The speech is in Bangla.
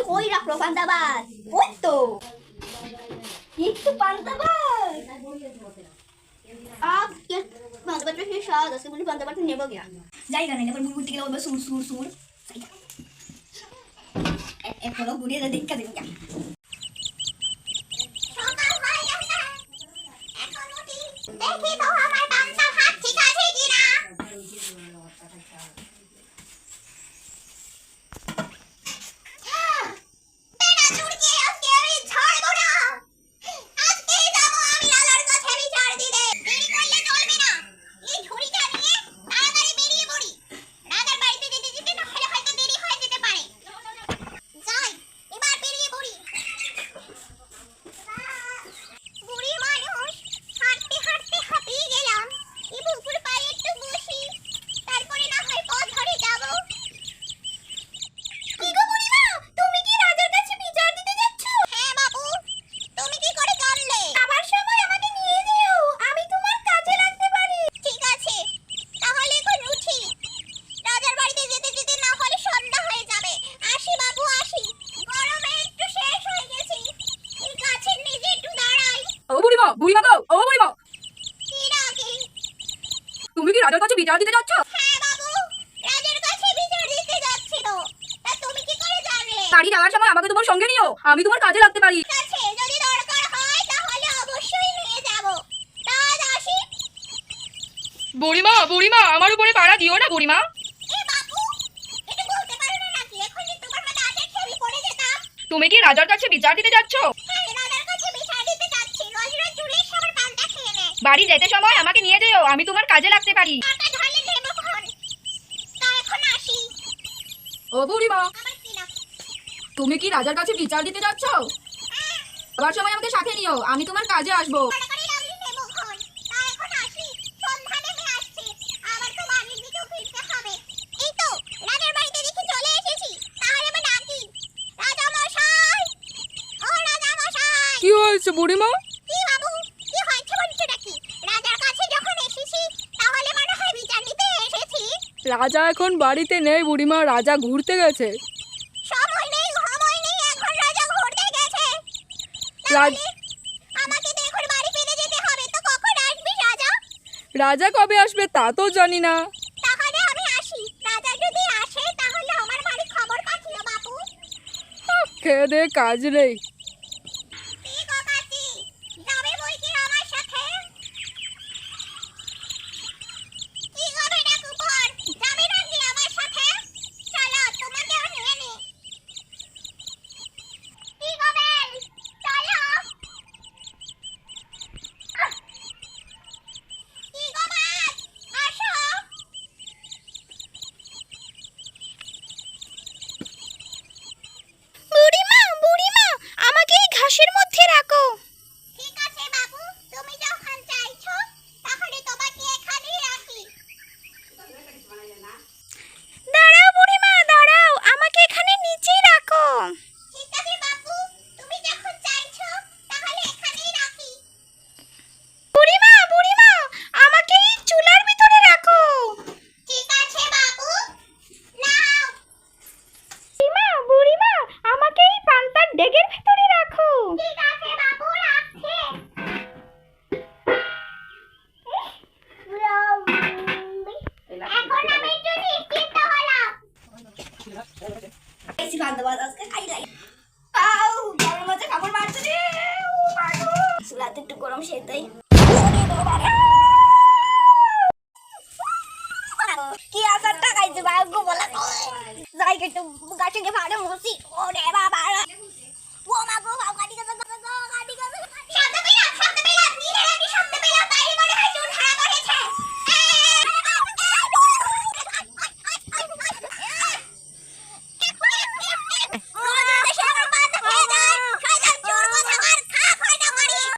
ওই রাখলো পান্তাবাদ, ওই তো একটু পান্তাবাদ। अब क्या पांताबाद पे शायद उसके बोली पांताबाद ने नेबो गया जाएगा नहीं पर मुझे उठ के वो बस सूर सूर सूर ए फॉलो गुड़िया दे देख के देंगे সকাল হয়ে গেছে এখন উঠি দেখি তো আমার পান্তা ভাত ঠিক আছে কিনা বুড়িমা গো, ও বুড়িমা, তুমি কি রাজার কাছে বিচার দিতে যাচ্ছ? হ্যাঁ বাবু, রাজার কাছে বিচার দিতে যাচ্ছি তো। তা তুমি কি করে জানলে? বাড়ি যাওয়ার সময় আমাকে তোমার সঙ্গে নিও, আমি তোমার কাজে লাগতে পারি। ঠিক আছে, যদি দরকার হয় তাহলে অবশ্যই নিয়ে যাব। তা আসি। বুড়িমা বুড়িমা, আমার উপরে পাড়া দিও না বুড়িমা। এ বাবু, এটা বলতে পারো না নাকি? এখন কি তোমার মাথা আগে খেয়ে পড়ে যেতাম। তুমি কি রাজার কাছে বিচার দিতে যাচ্ছ? হ্যাঁ, রাজার কাছে বিচার দিতে যাচ্ছি। রোজ রোজ চুরি এসে আমার পান্তা খেয়ে নেয়। বাড়ি যেতে সময় আমাকে নিয়ে যেও, আমি তোমার কাজে লাগতে পারি। টাকা ঢালে দেবো খন। তা এখন আসি। ও বুড়িমা, আমার কি না? তুমি কি রাজার কাছে বিচার দিতে যাচ্ছ? যাওয়ার সময় আমাকে সাথে নিও, আমি তোমার কাজে আসবো। তাড়াতাড়ি লাগলে দেবো খন। তা এখন আসি। সন্ধ্যা নেমে আসছে। আবার তো বাড়ির দিকেও ফিরতে হবে। এই তো রাজার বাড়িতে দেখি চলে এসেছি। তাহলে আমি ডাকি। রাজা মশাই, ও রাজা মশাই। কি হয়েছে বুড়িমা? কি বাবু, কি হয়েছে বলছো নাকি? রাজার কাছে যখন এসেছি তাহলে মনে হয় বিচার নিতে এসেছি। রাজা এখন বাড়িতে নেই বুড়িমা, রাজা ঘুরতে গেছে। সময় নেই, সময় নেই, এখন রাজা ঘুরতে গেছে। রাজ- আমাকে তো এখন বাড়ি ফিরে যেতে হবে। তো কখন আসবি রাজা? রাজা কবে আসবে তা তো জানি না। তাহলে আমি আসি। রাজা যদি আসে তাহলে আমার বাড়ি খবর পাঠিও বাবু। খেয়ে দে কাজ নেই। কি গো কাকি, যাবে বই কি আমার সাথে? কি গো বেটা কুকুর, যাবে নাকি আমার সাথে? চলো তোমাকেও নিয়ে নি। কি গো বেল, চলো। কি গো মাছ, আসো। বুড়িমা, বুড়িমা, আমাকে এই ঘাসের মধ্যে রাখো। ঠিক আছে বাবু, তুমি যখন চাইছো তাহলে তোমাকে এখানেই রাখি। দাঁড়াও বুড়িমা, দাঁড়াও, আমাকে এখানে নিচেই রাখো। ঠিক আছে বাবু, তুমি যখন চাইছো তাহলে এখানেই রাখি। বুড়িমা, বুড়িমা, আমাকে এই চুলার ভিতরে রাখো। ঠিক আছে বাবু, নাও। বুড়িমা, বুড়িমা, আমাকে এই পান্তার ডেগের ভিতরে রাখো। ঠিক আছে বাবু, রাখছি। এখন আমি একটু নিশ্চিন্ত হলাম। এসি পান্তাবাদ আজকে খাই লাই। আউ, গরম আছে, কাপড় মারছে রে। ও মাগো, চুলাতে একটু গরম সেটাই। কি আসারটা খাইছে ভাগ্য বলা। যাই একটু গাছে গিয়ে ভালো মসি। ওরে বাবা রে।